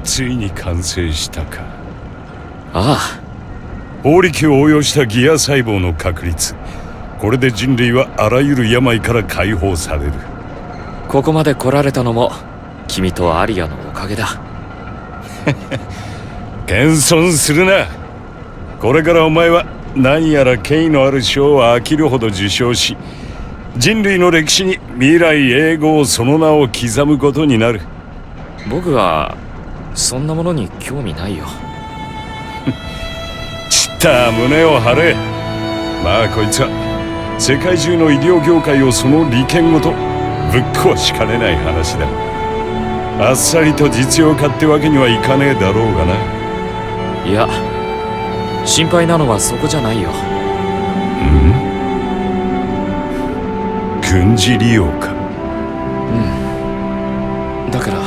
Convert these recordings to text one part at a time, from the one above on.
ついに完成したか。ああ。法力を応用したギア細胞の確立。これで人類はあらゆる病から解放される。ここまで来られたのも君とアリアのおかげだ。謙遜するな。これからお前は何やら権威のある賞を飽きるほど受賞し、人類の歴史に未来永劫その名を刻むことになる。僕はそんなものに興味ないよ。ちった胸を張れ。まあこいつは世界中の医療業界をその利権ごとぶっ壊しかねない話だ。あっさりと実用化ってわけにはいかねえだろうがな。いや、心配なのはそこじゃないよ。軍事利用か。だから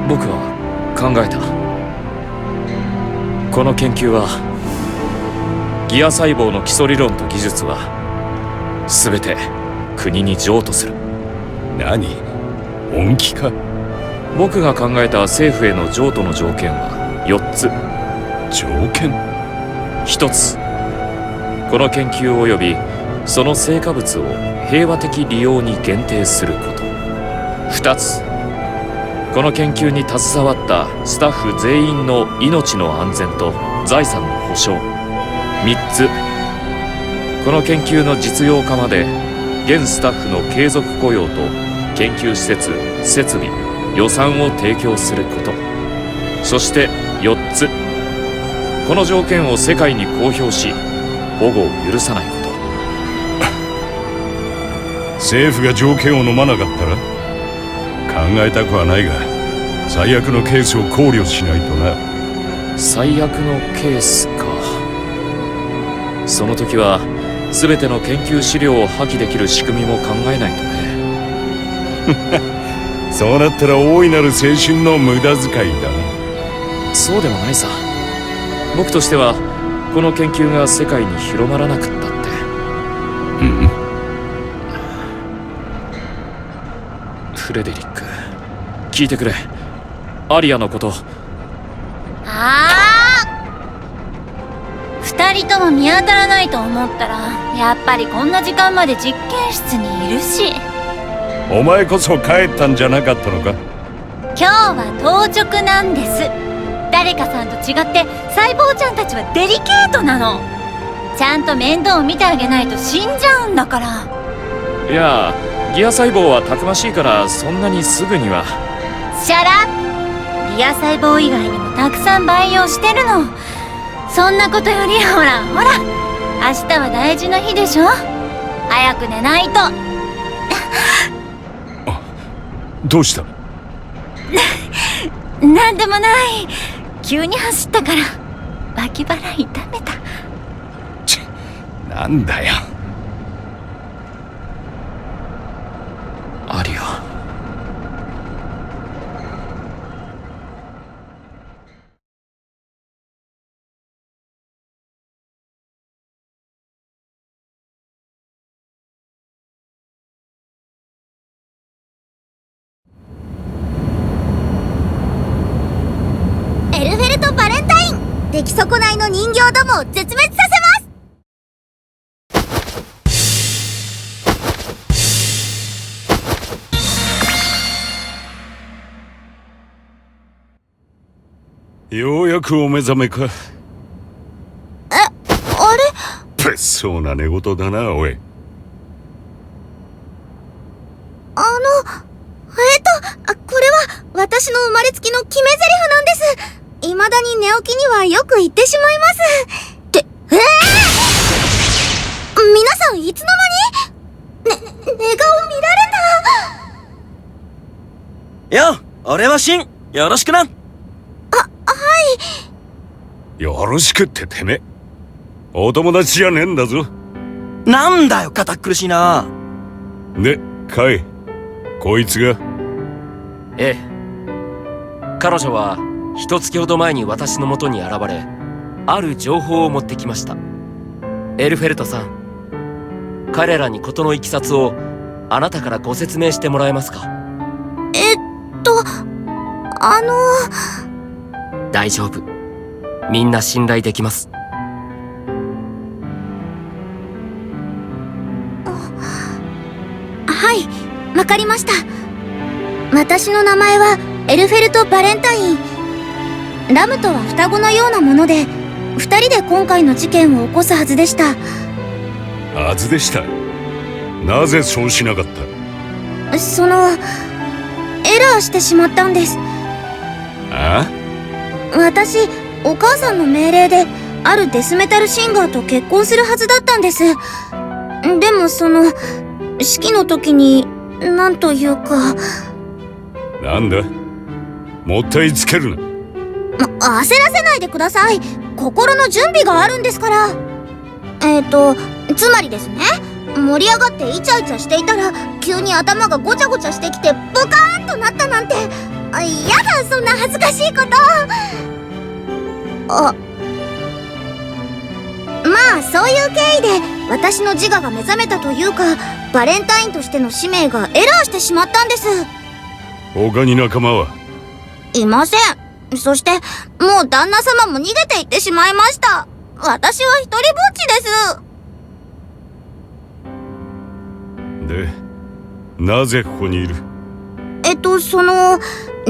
僕は考えた。この研究はギア細胞の基礎理論と技術は全て国に譲渡する。何？本気か？僕が考えた政府への譲渡の条件は4つ。条件？1つ、この研究及びその成果物を平和的利用に限定すること。2つ、この研究に携わったスタッフ全員の命の安全と財産の保障。3つ、この研究の実用化まで現スタッフの継続雇用と研究施設、設備、予算を提供すること。そして4つ、この条件を世界に公表し保護を許さないこと。政府が条件を飲まなかったら？考えたくはないが最悪のケースを考慮しないとな。最悪のケースか。その時は全ての研究資料を破棄できる仕組みも考えないとね。そうなったら大いなる青春の無駄遣いだな。そうでもないさ。僕としてはこの研究が世界に広まらなくったって。フレデリック、聞いてくれ。アリアのこと。2人とも見当たらないと思ったら、やっぱりこんな時間まで実験室にいるし。お前こそ帰ったんじゃなかったのか？今日は当直なんです。誰かさんと違って細胞ちゃんたちはデリケートなの。ちゃんと面倒を見てあげないと死んじゃうんだから。いや、ギア細胞はたくましいからそんなにすぐには。シャラッ。ギア細胞以外にもたくさん培養してるの。そんなことよりほら明日は大事な日でしょ。早く寝ないと。どうした？なんでもない。急に走ったから脇腹痛めた。なんだよ。アリア。エルフェルト・バレンタイン、出来損ないの人形どもを絶滅させます。ようやくお目覚めか。あれ？物騒な寝言だな、おい。これは私の生まれつきの決め台詞なんです。未だに寝起きにはよく言ってしまいます。って皆さんいつの間に？寝顔見られた。よ、俺はシン。よろしくな。はい。よろしくっててめえ。お友達じゃねえんだぞ。なんだよ、堅苦しいな。で、カイ、こいつが？ええ。彼女は一月ほど前に私のもとに現れ、ある情報を持ってきました。エルフェルトさん、彼らに事のいきさつをあなたからご説明してもらえますか？大丈夫。みんな信頼できます。はい、わかりました。私の名前はエルフェルト・バレンタイン。ラムとは双子のようなもので、二人で今回の事件を起こすはずでした。はずでした。なぜそうしなかった？エラーしてしまったんです。あ？私、お母さんの命令であるデスメタルシンガーと結婚するはずだったんです。でも式の時になんというか。なんだ？もったいつけるな。焦らせないでください。心の準備があるんですから。つまりですね、盛り上がってイチャイチャしていたら急に頭がごちゃごちゃしてきてボカーンとなったなんて。やだ、そんな恥ずかしいこと。まあそういう経緯で私の自我が目覚めたというか、バレンタインとしての使命がエラーしてしまったんです。他に仲間はいません。そしてもう旦那様も逃げていってしまいました。私は一人ぼっちで、です。なぜここにいる？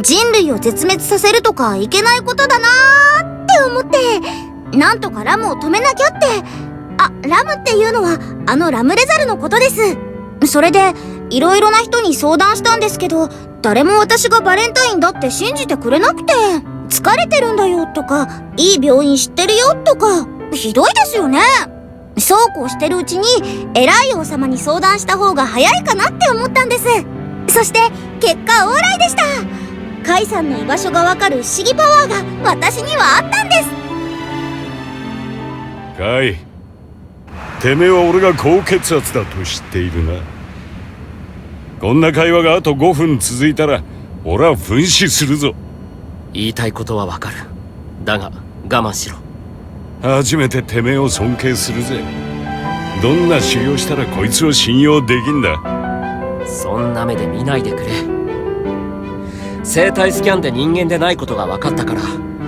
人類を絶滅させるとかいけないことだなーって思って、なんとかラムを止めなきゃって。ラムっていうのはラムレザルのことです。それでいろいろな人に相談したんですけど、誰も私がバレンタインだって信じてくれなくて、疲れてるんだよとか、いい病院知ってるよとか、ひどいですよね。そうこうしてるうちに偉い王様に相談した方が早いかなって思ったんです。そして結果オーライでした。カイさんの居場所がわかる不思議パワーが私にはあったんです。カイ、てめえは俺が高血圧だと知っているな。こんな会話があと5分続いたら俺は噴死するぞ。言いたいことはわかる。だが我慢しろ。初めててめえを尊敬するぜ。どんな修行したらこいつを信用できんだ。そんな目で見ないでくれ。生体スキャンで人間でないことが分かったから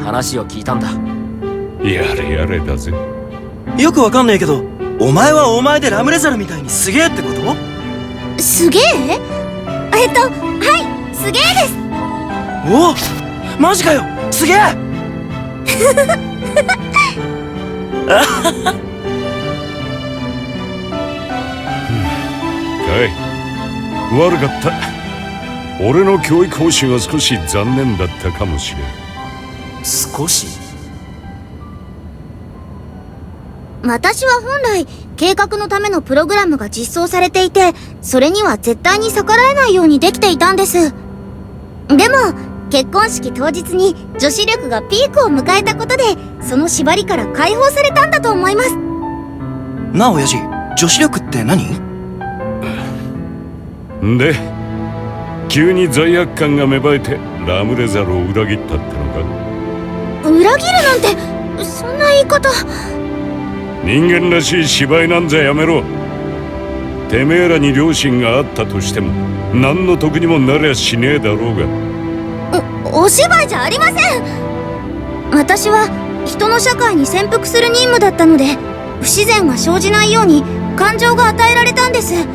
話を聞いたんだ。やれやれだぜ。よくわかんねえけど、お前はお前でラムレザルみたいにすげえってこと？すげえ？はい、すげえです。おお、マジかよ、すげえカイ、悪かった。俺の教育方針は少し残念だったかもしれん。少し？私は本来計画のためのプログラムが実装されていて、それには絶対に逆らえないようにできていたんです。でも結婚式当日に女子力がピークを迎えたことで、その縛りから解放されたんだと思います。なあ親父、女子力って何？で、急に罪悪感が芽生えてラムレザルを裏切ったってのか？裏切るなんて、そんな言い方。人間らしい芝居なんざやめろ。てめえらに良心があったとしても何の得にもなりゃしねえだろうが。お芝居じゃありません。私は人の社会に潜伏する任務だったので、不自然が生じないように感情が与えられたんです。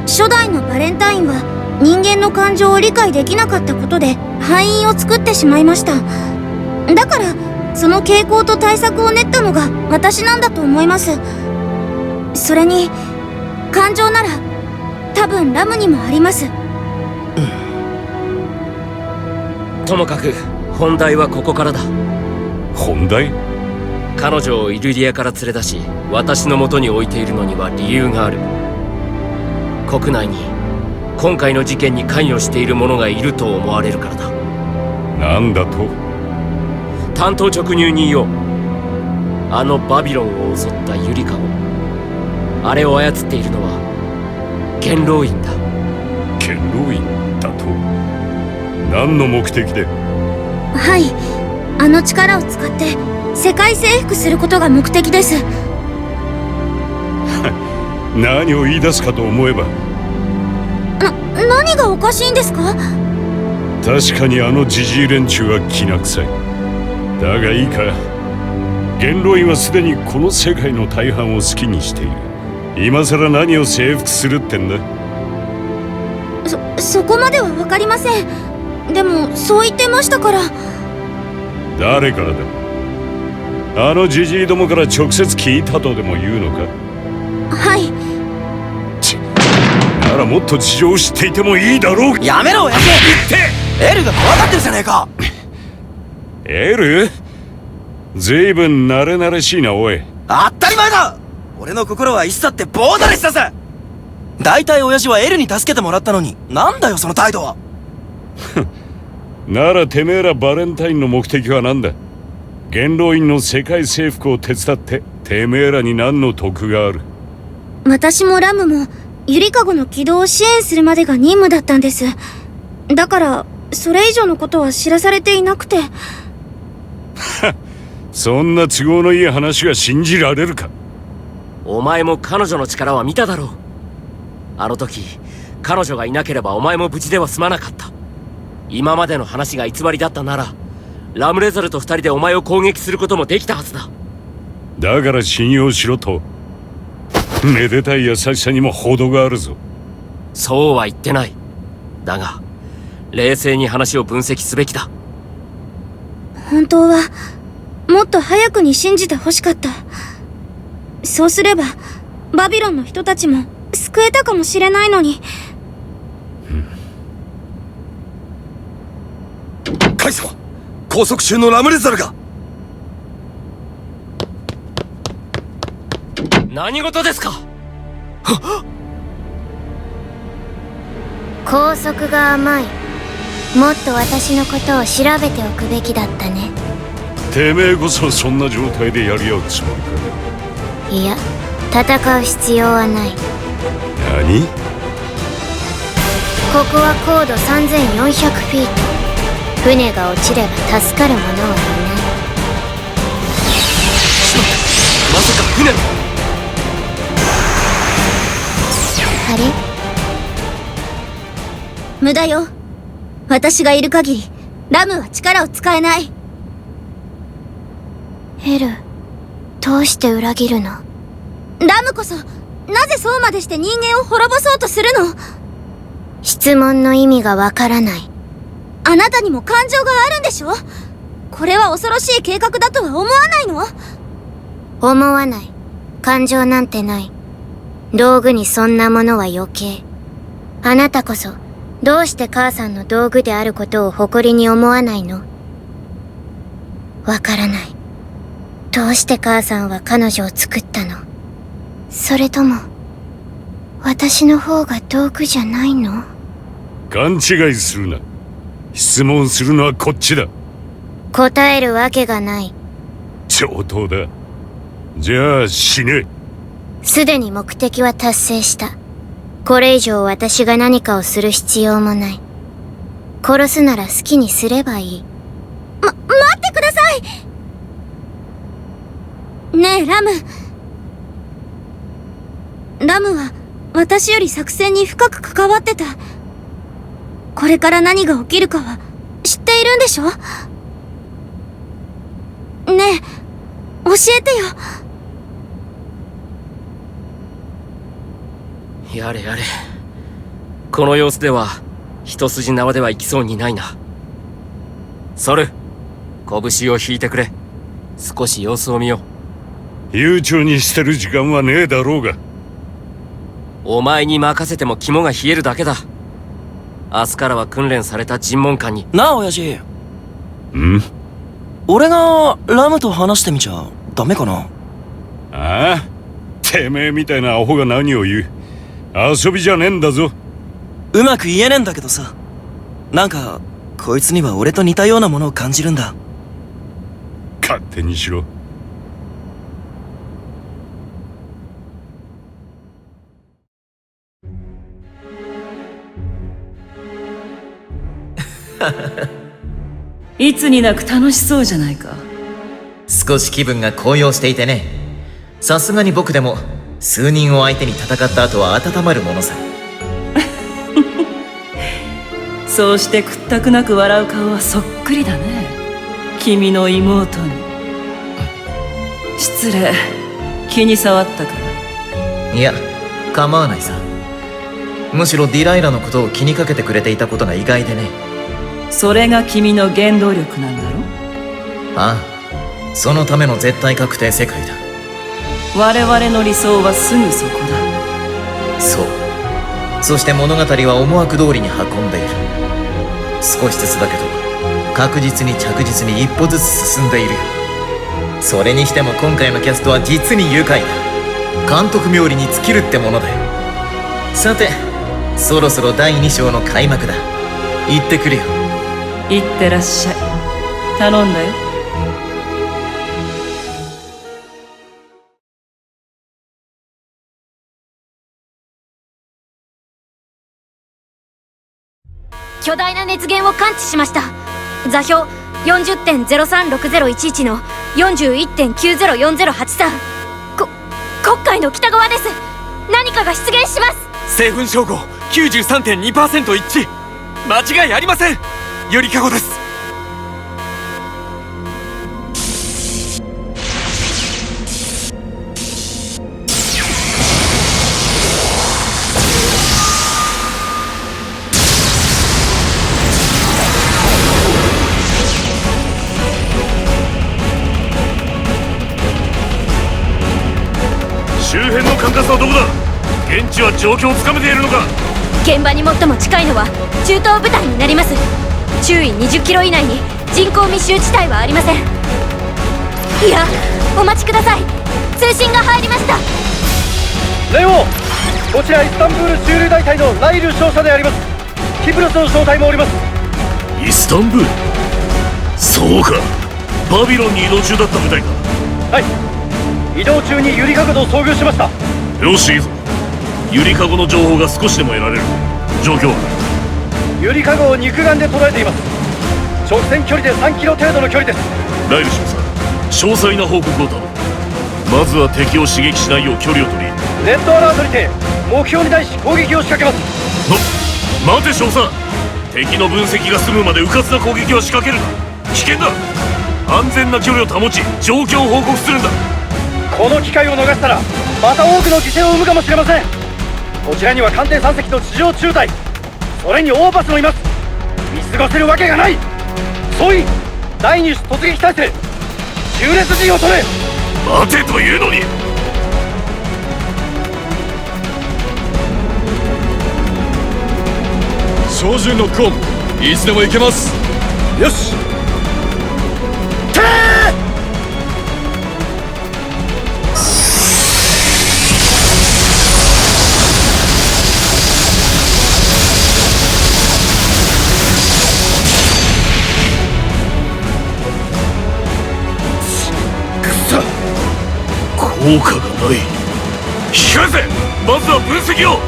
初代のバレンタインは人間の感情を理解できなかったことで敗因を作ってしまいました。だからその傾向と対策を練ったのが私なんだと思います。それに感情なら多分ラムにもあります。ともかく本題はここからだ。本題？彼女をイルリアから連れ出し私の元に置いているのには理由がある。国内に今回の事件に関与している者がいると思われるからだ。なんだと？単刀直入に言おう。あのバビロンを襲ったユリカを、あれを操っているのは元老院だ。元老院だと？何の目的で？はい、あの力を使って世界征服することが目的です。何を言い出すかと思えば。何がおかしいんですか？確かにあのジジイ連中はきな臭い。だがいいか、元老院はすでにこの世界の大半を好きにしている。今さら何を征服するってんだ。そこまでは分かりません。でもそう言ってましたから。誰からだ。あのジジイどもから直接聞いたとでも言うのか。はい。ならもっと事情を知っていてもいいだろう。やめろ親父。エルが怖がってるじゃねえか。エル？ずいぶん慣れ慣れしいなおい。当たり前だ。俺の心は石だってボーダレスだぜ。大体親父はエルに助けてもらったのに、なんだよその態度は。ならてめえらバレンタインの目的は何だ。元老院の世界征服を手伝っててめえらに何の得がある。私もラムもゆりかごの起動を支援するまでが任務だったんです。だからそれ以上のことは知らされていなくて。そんな都合のいい話が信じられるか。お前も彼女の力は見ただろう。あの時彼女がいなければお前も無事では済まなかった。今までの話が偽りだったなら、ラムレザルと二人でお前を攻撃することもできたはずだ。だから信用しろと。めでたい優しさにも程があるぞ。そうは言ってない。だが冷静に話を分析すべきだ。本当はもっと早くに信じてほしかった。そうすればバビロンの人たちも救えたかもしれないのに。カイ様、拘束中のラムレザルが。何事ですか。拘束が甘い。もっと私のことを調べておくべきだったね。てめえこそそんな状態でやり合うつもりか。いや、戦う必要はない。何？ここは高度3400フィート。船が落ちれば助かる者はいない。まさか船の。あれ？無駄よ。私がいる限りラムは力を使えない。エル、どうして裏切るの？ラムこそなぜそうまでして人間を滅ぼそうとするの？質問の意味がわからない。あなたにも感情があるんでしょ？これは恐ろしい計画だとは思わないの？思わない。感情なんてない。道具にそんなものは余計。あなたこそどうして母さんの道具であることを誇りに思わないの？わからない。どうして母さんは彼女を作ったの？それとも私の方が道具じゃないの？勘違いするな。質問するのはこっちだ。答えるわけがない。上等だ。じゃあ死ね。すでに目的は達成した。これ以上私が何かをする必要もない。殺すなら好きにすればいい。待ってください。ねえラム。ラムは私より作戦に深く関わってた。これから何が起きるかは知っているんでしょ？ねえ、教えてよ。やれやれ。この様子では一筋縄ではいきそうにないな。ソル、拳を引いてくれ。少し様子を見よう。悠長にしてる時間はねえだろうが。お前に任せても肝が冷えるだけだ。明日からは訓練された尋問官に。なあ親父。ん？俺がラムと話してみちゃダメかな？ああ？てめえみたいなアホが何を言う。遊びじゃねえんだぞ。うまく言えねえんだけどさ。なんかこいつには俺と似たようなものを感じるんだ。勝手にしろ。いつになく楽しそうじゃないか。少し気分が高揚していてね。さすがに僕でも数人を相手に戦った後は温まるものさ。そうして屈託なく笑う顔はそっくりだね。君の妹に。失礼、気に障ったかな。いや、構わないさ。むしろディライラのことを気にかけてくれていたことが意外でね。それが君の原動力なんだろ。ああ、そのための絶対確定世界だ。我々の理想はすぐそこだ。そう。そして物語は思惑通りに運んでいる。少しずつだけど確実に着実に一歩ずつ進んでいるよ。それにしても今回のキャストは実に愉快だ。監督冥利に尽きるってものだよ。さて、そろそろ第2章の開幕だ。行ってくるよ。いってらっしゃい。頼んだよ。巨大な熱源を感知しました。座標 40.036011 の 41.904083。黒海の北側です。何かが出現します。成分照合 93.2% 一致。間違いありません。ゆりかごです。周辺の管轄はどこだ。現地は状況をつかめているのか。現場に最も近いのは中東部隊になります。周囲20キロ以内に人口密集地帯はありません。いや、お待ちください。通信が入りました。レオ、こちらイスタンブール駐留大隊のライル少佐であります。キプロスの招待もおります。イスタンブール。そうか、バビロンに移動中だった部隊か。はい、移動中にユリカゴと遭遇しました。よし、いいぞ。ゆりかごの情報が少しでも得られる。状況は。ユリカゴを肉眼で捉えています。直線距離で3キロ程度の距離です。ライル少佐、詳細な報告を頼む。まずは敵を刺激しないよう距離を取り。レッドアラートにて目標に対し攻撃を仕掛けます。待て少佐、敵の分析が済むまで迂闊な攻撃を仕掛けるな。危険だ。安全な距離を保ち状況を報告するんだ。この機会を逃したらまた多くの犠牲を生むかもしれません。こちらには艦艇3隻と地上中隊、それにオーパスもいます。見過ごせるわけがない。総員、第2種突撃態勢、中列陣を取れ。待てというのに。照準ロックオン。いつでも行けます。よし。効果がない。引き返せ。まずは分析を。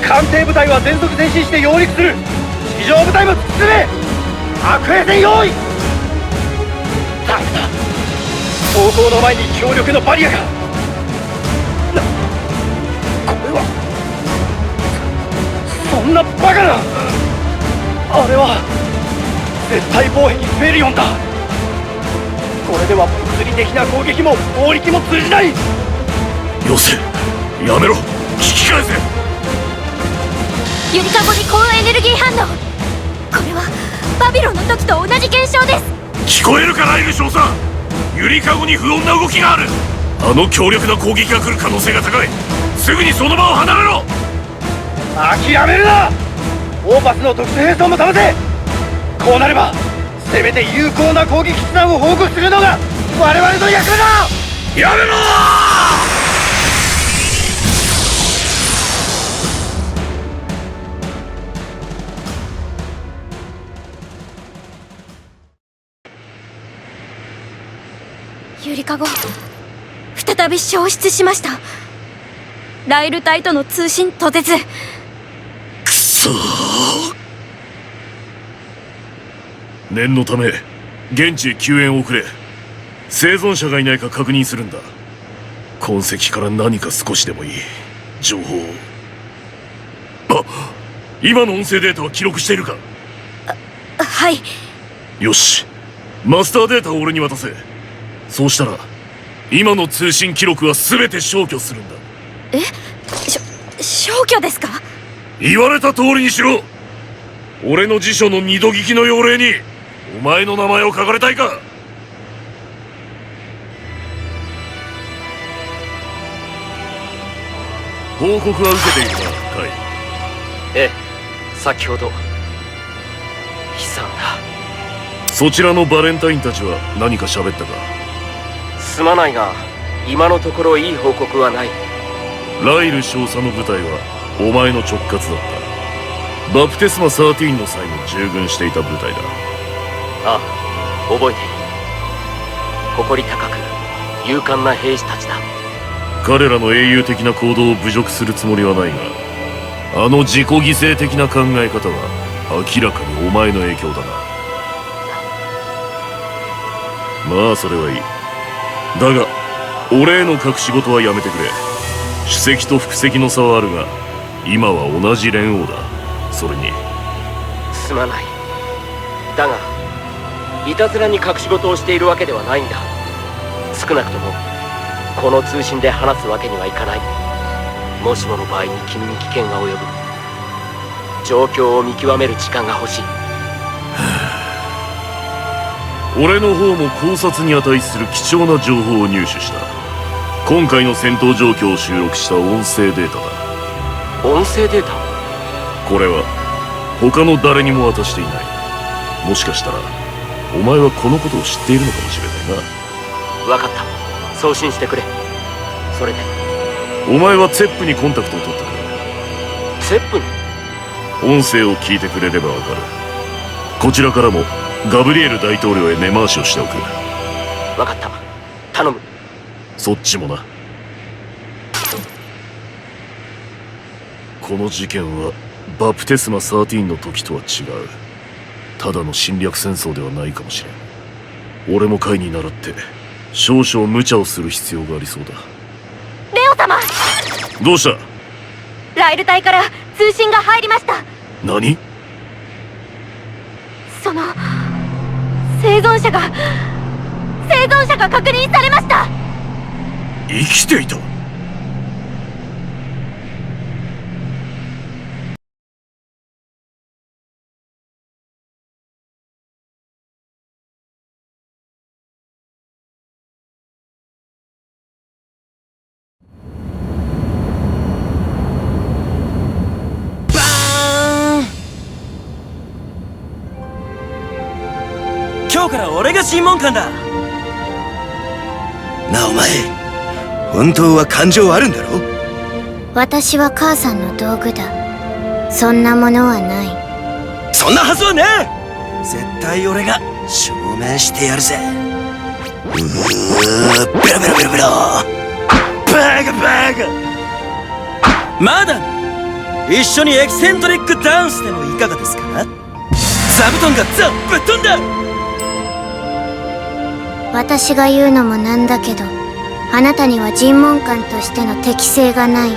艦艇部隊は全速前進して揚陸する。地上部隊も突き進め。白兵戦用意。ダメだ、装甲の前に強力なバリアが。これはそんなバカな。あれは絶対防壁フェリオンだ。これでは物理的な攻撃も砲撃も通じない。よせ、やめろ。引き返せ。ゆりかごに高エネルギー反応。これはバビロンの時と同じ現象です。聞こえるかライル少佐。ゆりかごに不穏な動きがある。あの強力な攻撃が来る可能性が高い。すぐにその場を離れろ。諦めるな。オーパスの特殊兵装も試せ。こうなればせめて有効な攻撃手段を報告するのが我々の役目だ。やめろ。ゆりかご再び消失しました。ライル隊との通信途絶。くそー。念のため現地へ救援を送れ。生存者がいないか確認するんだ。痕跡から何か少しでもいい情報を。あ、今の音声データは記録しているか。はい。よし、マスターデータを俺に渡せ。そうしたら今の通信記録は全て消去するんだ。消去ですか？言われた通りにしろ。俺の辞書の二度聞きの要領にお前の名前を書かれたいか？報告は受けているな、カイ。ええ、先ほど悲惨だ。そちらのバレンタインたちは何か喋ったか？すまないが今のところいい報告はない。ライル少佐の部隊はお前の直轄だった。バプテスマ13の際も従軍していた部隊だ。ああ、覚えている。誇り高く勇敢な兵士たちだ。彼らの英雄的な行動を侮辱するつもりはないが、あの自己犠牲的な考え方は明らかにお前の影響だな。まあそれはいい。だが俺への隠し事はやめてくれ。首席と副席の差はあるが、今は同じ連王だ。それにすまない。だがいたずらに隠し事をしているわけではないんだ。少なくともこの通信で話すわけにはいかない。もしもの場合に君に危険が及ぶ。状況を見極める時間が欲しい。俺の方も考察に値する貴重な情報を入手した。今回の戦闘状況を収録した音声データだ。音声データ？これは他の誰にも渡していない。もしかしたらお前はこのことを知っているのかもしれないな。分かった。送信してくれ。それでお前はツェップにコンタクトを取ってくれ。ツェップに？音声を聞いてくれればわかる。こちらからもガブリエル大統領へ根回しをしておく。分かった。頼む。そっちもな。この事件はバプテスマ13の時とは違う。ただの侵略戦争ではないかもしれん。俺もカイに倣って少々無茶をする必要がありそうだ。レオ様、どうした？ライル隊から通信が入りました。何？その生存者が確認されました。生きていた？今日から俺が審問官だ。なあお前、本当は感情あるんだろ？私は母さんの道具だ。そんなものはない。そんなはずはねえ。絶対俺が証明してやるぜ。ベロベロベロベロ。バカバカ。まだ一緒にエキセントリックダンスでもいかがですか？座布団がザ・ぶっ飛んだ。私が言うのもなんだけど、あなたには尋問官としての適性がない。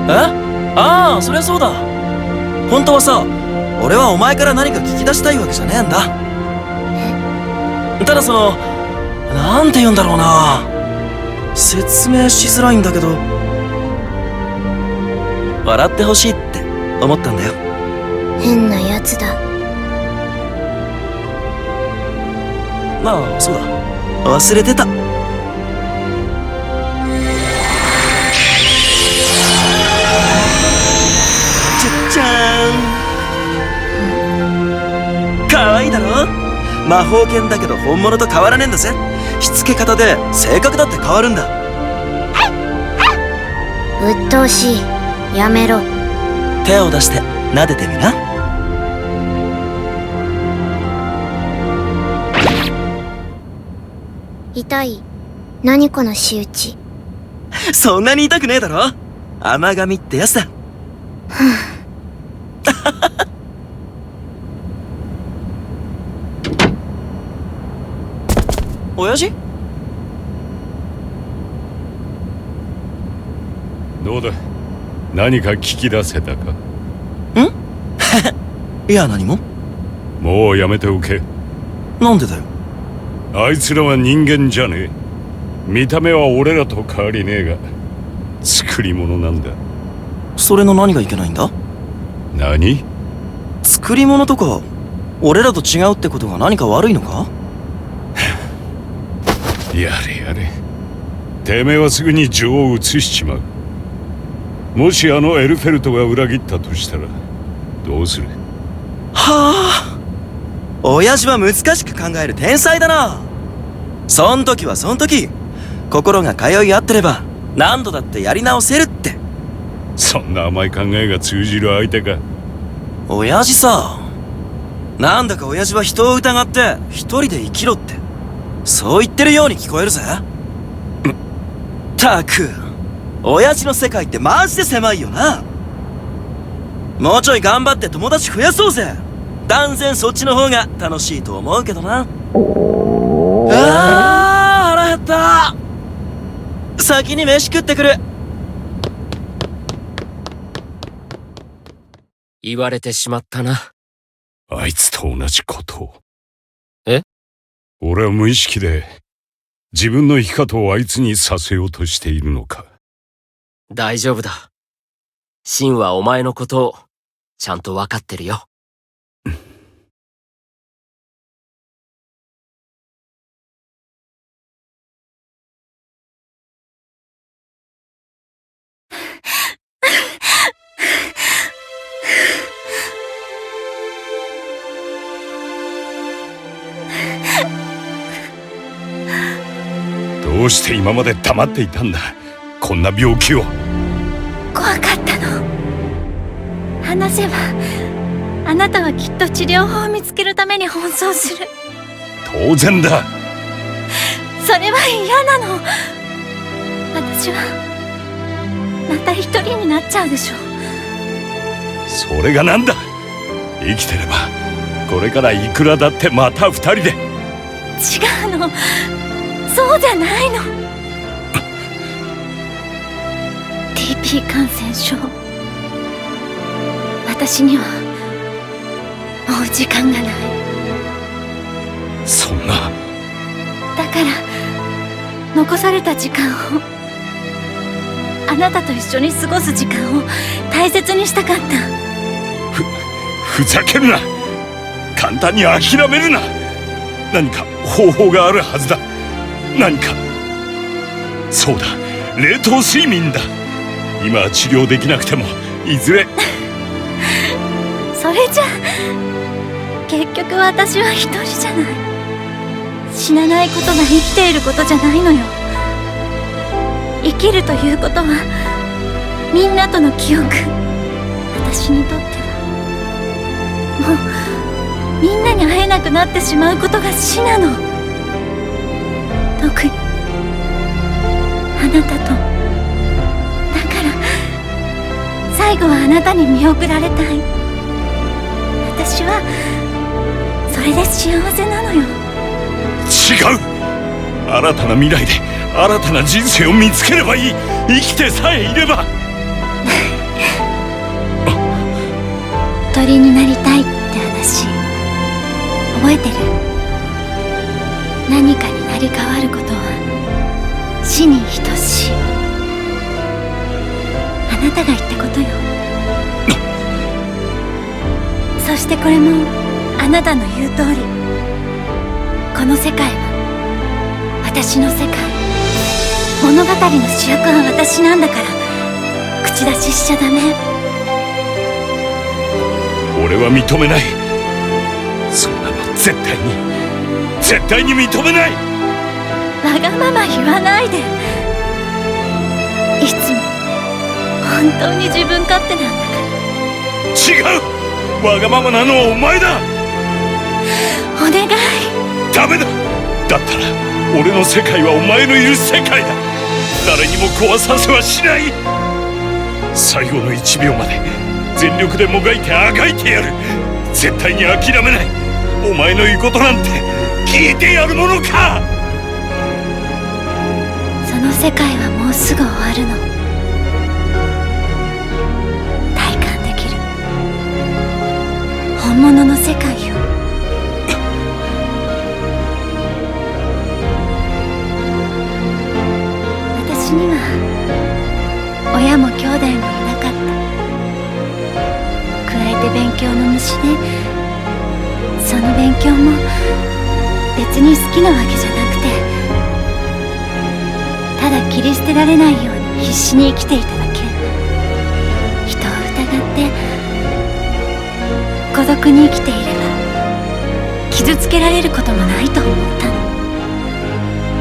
ああ、そりゃそうだ。本当はさ、俺はお前から何か聞き出したいわけじゃねえんだ。ただなんて言うんだろうな。説明しづらいんだけど、笑ってほしいって思ったんだよ。変なやつだ。ああ、そうだ。忘れてた。じゃーん。かわいいだろ？魔法剣だけど本物と変わらねえんだぜ。しつけ方で性格だって変わるんだ。鬱陶しい。やめろ。手を出して撫でてみな。痛い？何この仕打ち。そんなに痛くねえだろ。甘噛みってやつだ。親父？どうだ、何か聞き出せたか？いや、何も。もうやめておけ。なんでだよ。あいつらは人間じゃねえ。見た目は俺らと変わりねえが作り物なんだ。それの何がいけないんだ？何？作り物とか俺らと違うってことが何か悪いのか？やれやれ。てめえはすぐに情を移しちまう。もしあのエルフェルトが裏切ったとしたらどうする？はあ、親父は難しく考える天才だな。そん時はそん時、心が通い合ってれば何度だってやり直せるって。そんな甘い考えが通じる相手か。親父さ、なんだか親父は人を疑って一人で生きろってそう言ってるように聞こえるぜ。ったく、親父の世界ってマジで狭いよな。もうちょい頑張って友達増やそうぜ。断然そっちの方が楽しいと思うけどな。腹減った。先に飯食ってくる。言われてしまったな。あいつと同じことを。え？俺は無意識で自分の生き方をあいつにさせようとしているのか。大丈夫だ。シンはお前のことをちゃんと分かってるよ。どうして今まで黙っていたんだ、こんな病気を。怖かったの。話せばあなたはきっと治療法を見つけるために奔走する。当然だ。それは嫌なの。私はまた一人になっちゃうでしょ。それがなんだ。生きてればこれからいくらだってまた二人で。違うの、そうじゃないの。TP 感染症、私にはもう時間がない。そんな。だから残された時間を、あなたと一緒に過ごす時間を大切にしたかった。ふざけるな。簡単に諦めるな。何か方法があるはずだ。何か。そうだ、冷凍睡眠だ。今は治療できなくてもいずれ。それじゃ結局私は一人じゃない。死なないことが生きていることじゃないのよ。生きるということはみんなとの記憶。私にとってはもうみんなに会えなくなってしまうことが死なの。特にあなたと。だから最後はあなたに見送られたい。私はそれで幸せなのよ。違う。新たな未来で新たな人生を見つければいい。生きてさえいれば。鳥になりたいって話覚えてる？何かになり変わることは死に等しい。あなたが言ったことよ。そしてこれもあなたの言う通り。この世界は私の世界。物語の主役は私なんだから口出ししちゃダメ。俺は認めない。そんなの絶対に認めない。わがまま言わないで。いつも本当に自分勝手なんだから。違う。わがままなのはお前だ。お願い。ダメだ。だったら俺の世界はお前のいる世界だ。誰にも壊させはしない。最後の1秒まで全力でもがいてあがいてやる。絶対に諦めない。お前の言うことなんて聞いてやるものか。その世界はもうすぐ終わるの。体感できる。本物の世界よ。別に好きなわけじゃなくて、ただ切り捨てられないように必死に生きていただけ。人を疑って孤独に生きていれば傷つけられることもないと思ったの。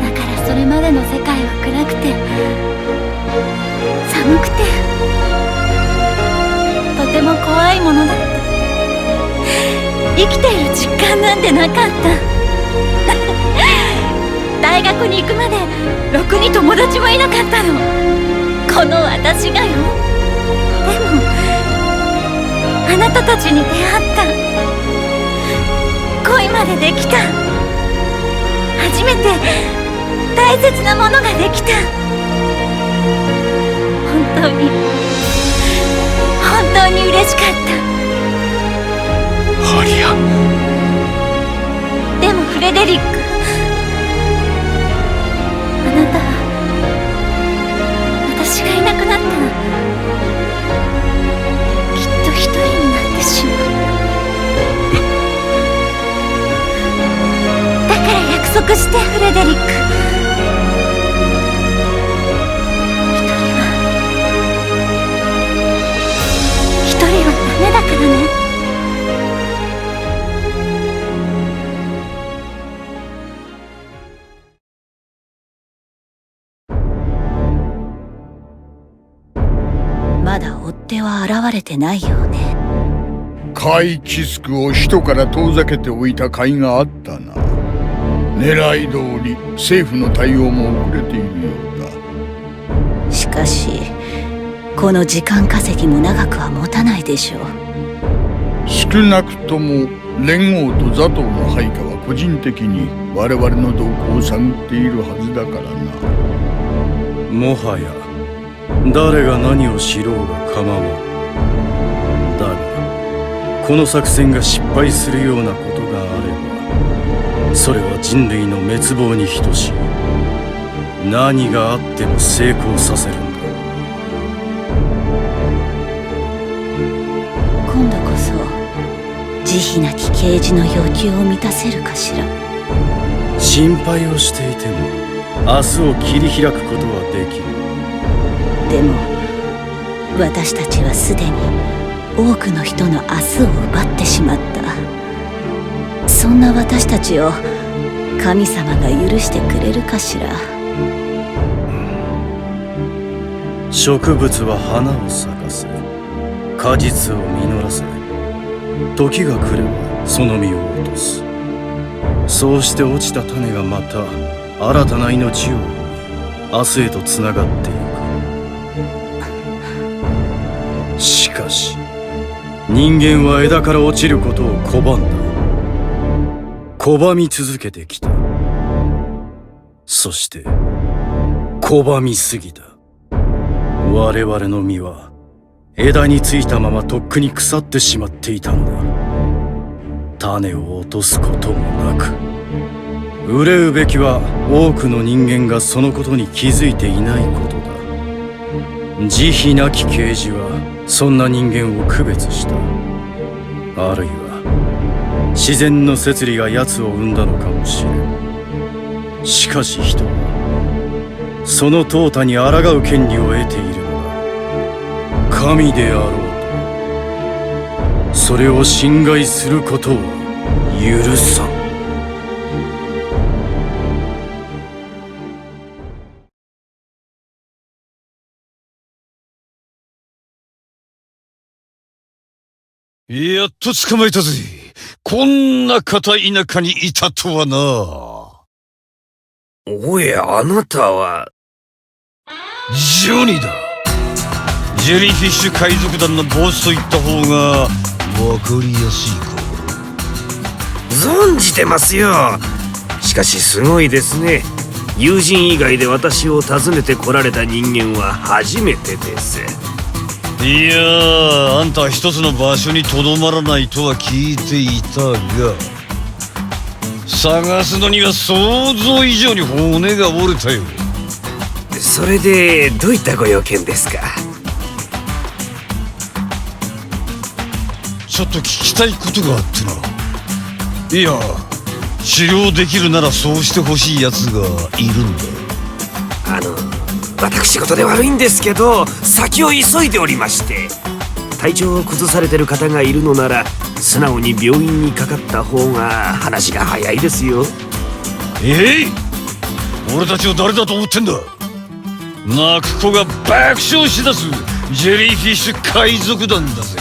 だからそれまでの世界は暗くて寒くてとても怖いものだった。生きている実感なんてなかった。大学に行くまでろくに友達もいなかったの、この私がよ。でもあなたたちに出会った。恋までできた。初めて大切なものができた。本当に嬉しかった。アリア。でもフレデリック、あなたは私がいなくなったらきっと一人になってしまう。だから約束してフレデリック。一人はダメだからね。まだ追っ手は現れてないようね。カイ・キスクを首都から遠ざけておいた甲斐があったな。狙い通り政府の対応も遅れているようだ。しかしこの時間稼ぎも長くは持たないでしょう。少なくとも連合とザトウの配下は個人的に我々の動向を探っているはずだからな。もはや誰が何をしろうが構わん。だがこの作戦が失敗するようなことがあれば、それは人類の滅亡に等しい。何があっても成功させるんだ。今度こそ慈悲なき啓示の要求を満たせるかしら。心配をしていても明日を切り開くことはできる。でも私たちはすでに多くの人の明日を奪ってしまった。そんな私たちを神様が許してくれるかしら。植物は花を咲かせ、果実を実らせ、時が来ればその実を落とす。そうして落ちた種がまた新たな命を追い、明日へとつながっていく。しかし人間は枝から落ちることを拒んだ。拒み続けてきた。そして拒みすぎた。我々の実は枝についたままとっくに腐ってしまっていたのだ。種を落とすこともなく、憂うべきは多くの人間がそのことに気づいていないことだ。慈悲なき啓示はそんな人間を区別した。あるいは自然の摂理が奴を生んだのかもしれん。しかし人はその淘汰に抗う権利を得ているのだ。神であろうとそれを侵害することを許さん。やっと捕まえたぜ。こんな片田舎にいたとはな。おや、あなたは。ジョニーだ。ジェリーフィッシュ海賊団のボスと言った方がわかりやすいか。存じてますよ。しかしすごいですね。友人以外で私を訪ねて来られた人間は初めてです。いやー、あんたは一つの場所にとどまらないとは聞いていたが、探すのには想像以上に骨が折れたよ。それでどういったご用件ですか？ちょっと聞きたいことがあってな。いや、治療できるならそうしてほしいやつがいるんだ。私事で悪いんですけど、先を急いでおりまして、体調を崩されてる方がいるのなら素直に病院にかかった方が話が早いですよ。俺たちを誰だと思ってんだ。泣く子が爆笑しだすジェリーフィッシュ海賊団だぜ。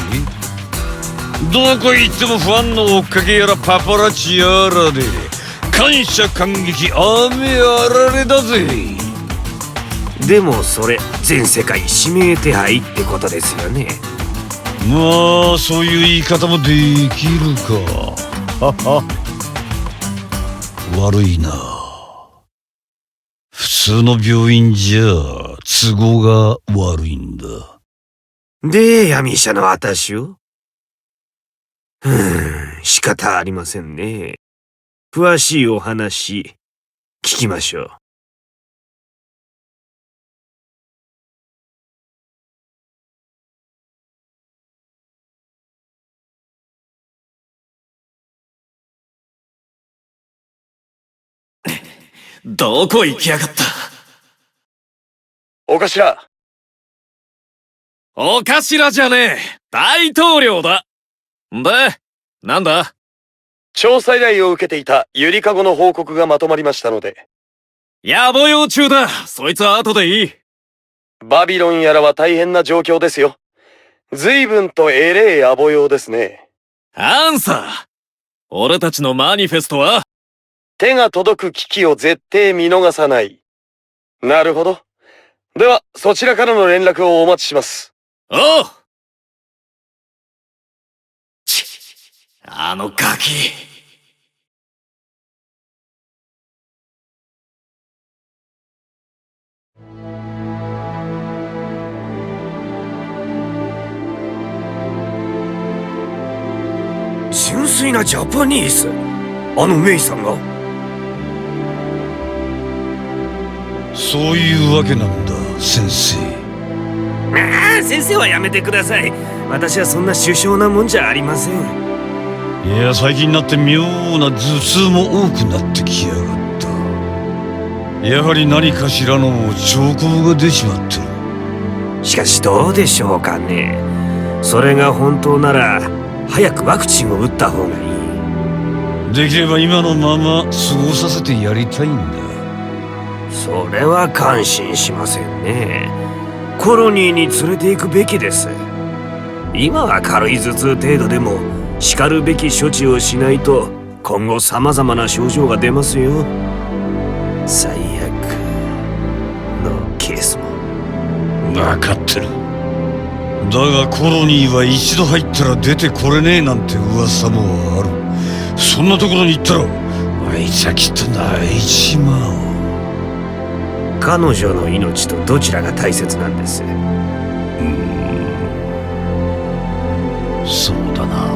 どこ行ってもファンの追っかけやらパパラッチやらで感謝感激雨あられだぜ。でもそれ全世界指名手配ってことですよね。まあそういう言い方もできるか。悪いな。普通の病院じゃ都合が悪いんだ。で、闇医者の私を仕方ありませんね。詳しいお話聞きましょう。どこ行きやがった。お頭。お頭じゃねえ、大統領だ。で、なんだ？調査依頼を受けていたゆりかごの報告がまとまりましたので。野暮用中だ。そいつは後でいい。バビロンやらは大変な状況ですよ。随分とえれえ野暮用ですね。アンサー。俺たちのマニフェストは？手が届く危機を絶対見逃さない。なるほど。では、そちらからの連絡をお待ちします。おう。あのガキ。純粋なジャパニーズ。あのメイさんが。そういうわけなんだ、先生。先生はやめてください。私はそんな殊勝なもんじゃありません。いや、最近になって妙な頭痛も多くなってきやがった。やはり何かしらの兆候が出ちまってる。しかしどうでしょうかね。それが本当なら早くワクチンを打った方がいい。できれば今のまま過ごさせてやりたいんだ。それは感心しませんね。コロニーに連れて行くべきです。今は軽い頭痛程度でもしかるべき処置をしないと今後様々な症状が出ますよ。最悪のケースも。分かってる。だがコロニーは一度入ったら出てこれねえなんて噂もある。そんなところに行ったらあいつはきっと泣いちまう。彼女の命とどちらが大切なんです？そうだな。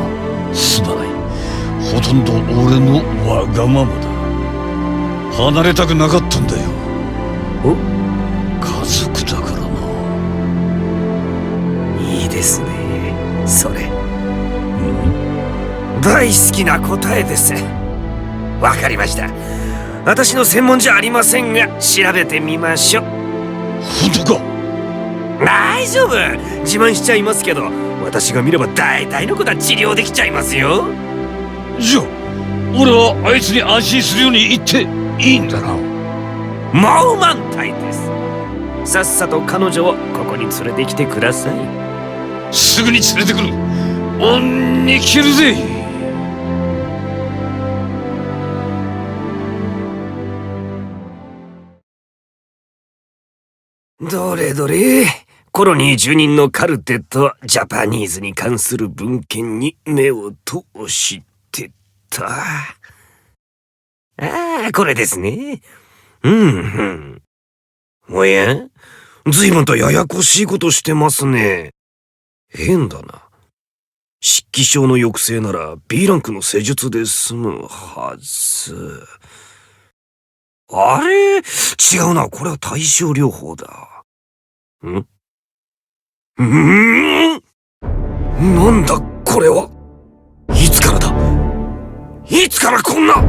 すまない。ほとんど俺のわがままだ。離れたくなかったんだよ。お？家族だからな。いいですね、それ。大好きな答えです。わかりました。私の専門じゃありませんが調べてみましょう。本当か？大丈夫。自慢しちゃいますけど私が見れば大体のことは治療できちゃいますよ。じゃあ俺はあいつに安心するように言っていいんだな。もう満タイです。さっさと彼女をここに連れてきてください。すぐに連れてくる。恩に着るぜ。どれどれ、コロニー住人のカルテとジャパニーズに関する文献に目を通してた。これですね。おや、随分とややこしいことしてますね。変だな。湿気症の抑制なら B ランクの施術で済むはず。あれ？違うな。これは対症療法だ。なんだこれは。いつからだ？いつからこんな。